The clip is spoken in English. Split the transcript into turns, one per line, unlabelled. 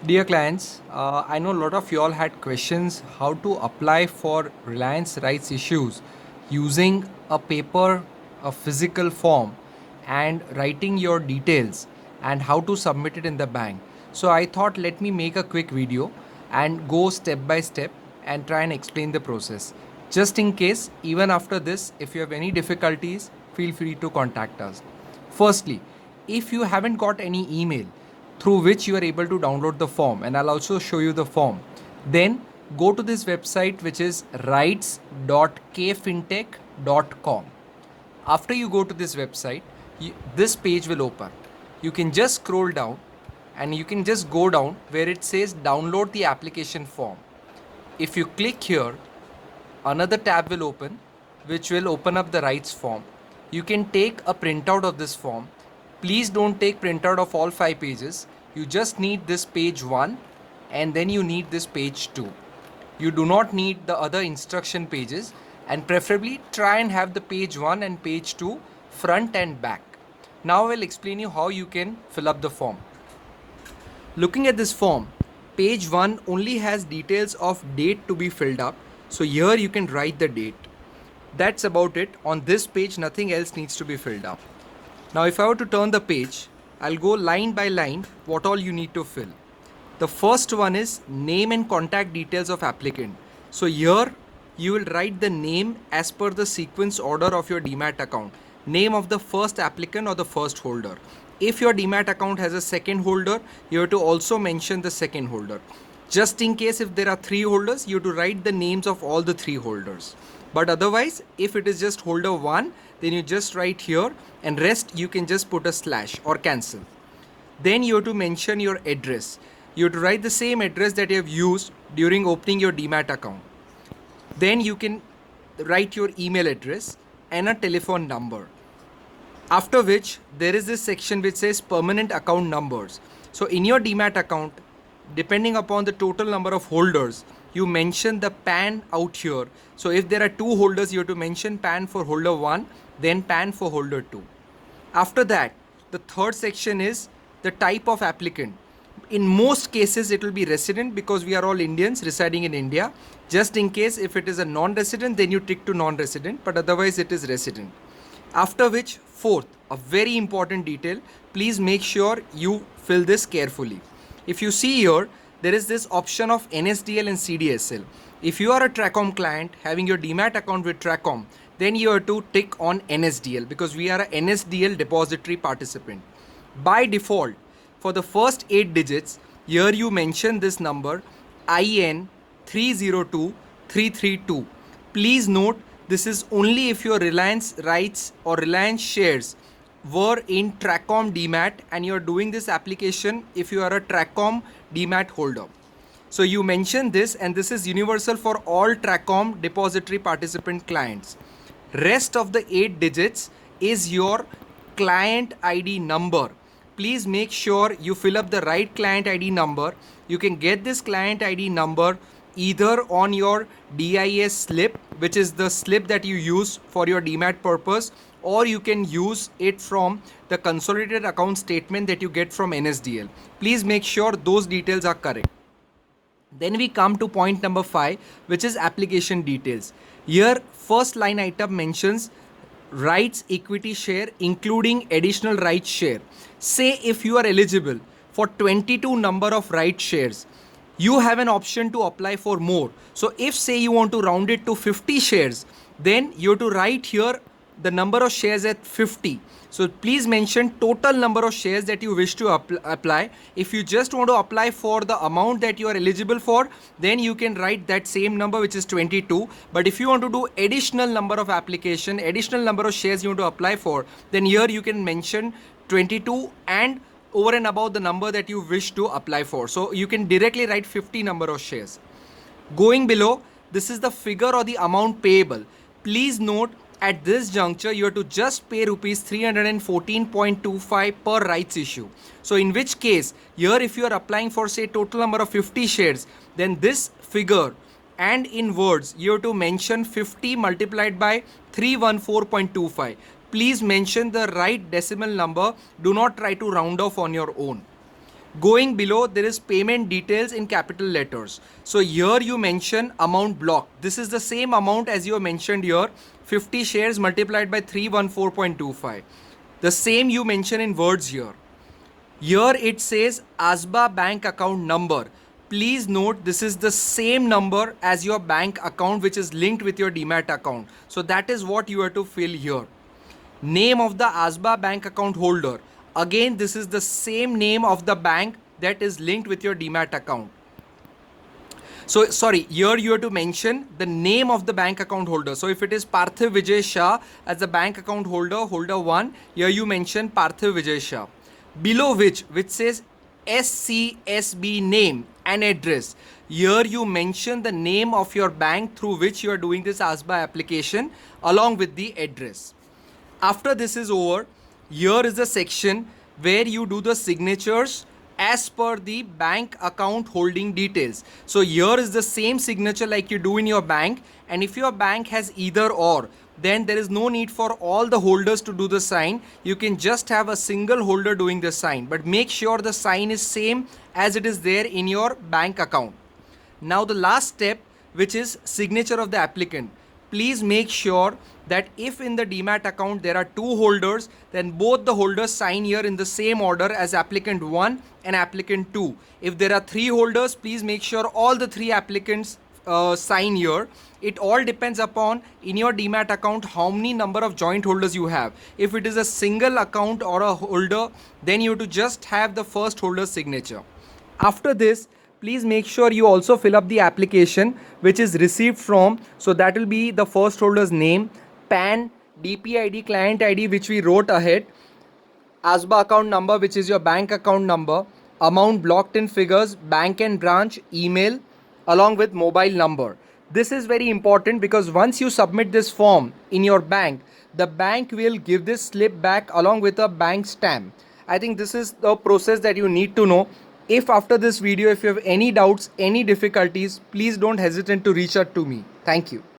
Dear clients, I know a lot of y'all had questions how to apply for Reliance rights issues using a paper, a physical form, and writing your details and how to submit it in the bank. So I thought let me make a quick video and go step by step and try and explain the process. Just in case, even after this, if you have any difficulties, feel free to contact us. Firstly, if you haven't got any email through which you are able to download the form, and I'll also show you the form, then go to this website which is rights.kfintech.com. After you go to this website, this page will open. You can just scroll down and you can just go down where it says download the application form. If you click here, another tab will open which will open up the rights form. You can take a printout of this form. Please don't take printout of all 5 pages. You just need this page 1 and then you need this page 2. You do not need the other instruction pages, and preferably try and have the page 1 and page 2 front and back. Now I will explain you how you can fill up the form. Looking at this form, page 1 only has details of date to be filled up. So here you can write the date. That's about it. On this page, nothing else needs to be filled up. Now if I were to turn the page, I'll go line by line what all you need to fill. The first one is name and contact details of applicant. So here you will write the name as per the sequence order of your DMAT account. Name of the first applicant or the first holder. If your DMAT account has a second holder, you have to also mention the second holder. Just in case if there are 3 holders, you have to write the names of all the 3 holders. But otherwise, if it is just holder 1, then you just write here, and rest you can just put a slash or cancel. Then you have to mention your address. You have to write the same address that you have used during opening your DMAT account. Then you can write your email address and a telephone number. After which there is this section which says permanent account numbers. So in your DMAT account, depending upon the total number of holders, you mention the PAN out here. So if there are 2 holders, you have to mention PAN for holder 1, then PAN for holder 2. After that, the third section is the type of applicant. In most cases, it will be resident because we are all Indians residing in India. Just in case if it is a non-resident, then you tick to non-resident, but otherwise it is resident. After which, fourth, a very important detail, please make sure you fill this carefully. If you see here, there is this option of NSDL and CDSL. If you are a Tracom client having your DMAT account with Tracom, then you have to tick on NSDL because we are a NSDL depository participant. By default, for the first 8 digits, here you mention this number IN 302332. Please note, this is only if your Reliance rights or Reliance shares were in Tracom DMAT and you are doing this application if you are a Tracom DMAT holder. So you mention this, and this is universal for all Tracom depository participant clients. Rest of the 8 digits is your client ID number. Please make sure you fill up the right client ID number. You can get this client ID number either on your DIS slip, which is the slip that you use for your DMAT purpose, or you can use it from the consolidated account statement that you get from NSDL. Please make sure those details are correct. Then we come to point number 5, which is application details. Here, first line item mentions rights equity share including additional rights share. Say if you are eligible for 22 number of rights shares, you have an option to apply for more. So if say you want to round it to 50 shares, then you have to write here the number of shares at 50. So please mention total number of shares that you wish to apply. If you just want to apply for the amount that you are eligible for, then you can write that same number, which is 22. But if you want to do additional number of application, additional number of shares you want to apply for, then here you can mention 22 and over and above the number that you wish to apply for. So you can directly write 50 number of shares. Going below, this is the figure or the amount payable. Please note, at this juncture, you have to just pay rupees 314.25 per rights issue. So in which case, here if you are applying for say total number of 50 shares, then this figure and in words, you have to mention 50 multiplied by 314.25. Please mention the right decimal number. Do not try to round off on your own. Going below, there is payment details in capital letters. So here you mention amount blocked. This is the same amount as you mentioned here, 50 shares multiplied by 314.25. The same you mention in words here. Here it says ASBA bank account number. Please note this is the same number as your bank account which is linked with your Demat account. So that is what you have to fill here. Name of the ASBA bank account holder. Again, this is the same name of the bank that is linked with your Demat account. So sorry, here you have to mention the name of the bank account holder. So if it is Parthiv Vijay Shah as the bank account holder, holder 1, here you mention Parthiv Vijay Shah. Below which says SCSB name and address. Here you mention the name of your bank through which you are doing this ASBA application along with the address. After this is over, here is the section where you do the signatures as per the bank account holding details. So here is the same signature like you do in your bank, and if your bank has either or, then there is no need for all the holders to do the sign. You can just have a single holder doing the sign, but make sure the sign is same as it is there in your bank account. Now the last step, which is signature of the applicant. Please make sure that if in the Demat account there are two holders, then both the holders sign here in the same order as applicant 1 and applicant 2. If there are 3 holders, please make sure all the 3 applicants sign here. It all depends upon in your Demat account how many number of joint holders you have. If it is a single account or a holder, then you have to just have the first holder's signature. After this, please make sure you also fill up the application which is received from. So that will be the first holder's name, PAN, DPID, client ID which we wrote ahead, ASBA account number which is your bank account number, amount blocked in figures, bank and branch, email along with mobile number. This is very important because once you submit this form in your bank, the bank will give this slip back along with a bank stamp. I think this is the process that you need to know. If after this video, if you have any doubts, any difficulties, please don't hesitate to reach out to me. Thank you.